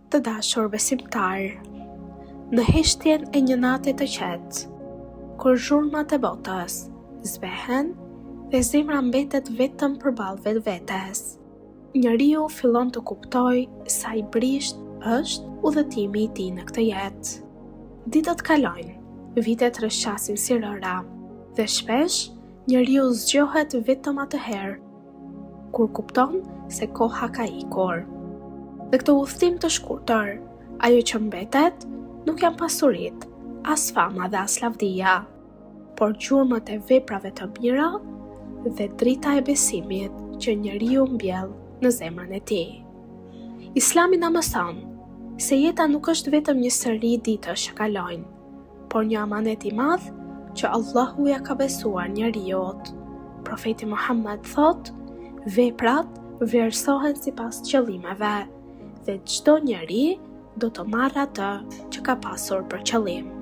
Të dashur besimtar, në heshtjen e një nate të qetë, kur zhurmat e botës zbehen dhe zemra mbetet vetëm përballë vetes, njeriu fillon të kuptojë sa i brisht është udhëtimi i tij në këtë jetë. Ditët kalojnë, vitet rrëshqasin si rëra, dhe shpesh njeriu zgjohet vetëm atëherë kur kupton se koha ka ikur. Dhe këtë udhëtim të shkurtër, ajo që mbetet nuk janë pasuritë, as fama dhe as lavdia, por gjurmët e veprave të mira dhe drita e besimit që njeriu mbjell në zemrën e tij. Islami na mëson se jeta nuk është vetëm një seri ditësh që kalojnë, por një amanet i madh që Allahu ja ka besuar njeriut. Profeti Muhammed thot, veprat vlerësohen sipas qëllimeve, dhe çdo njeri do të marrë atë që ka pasur për qëllim.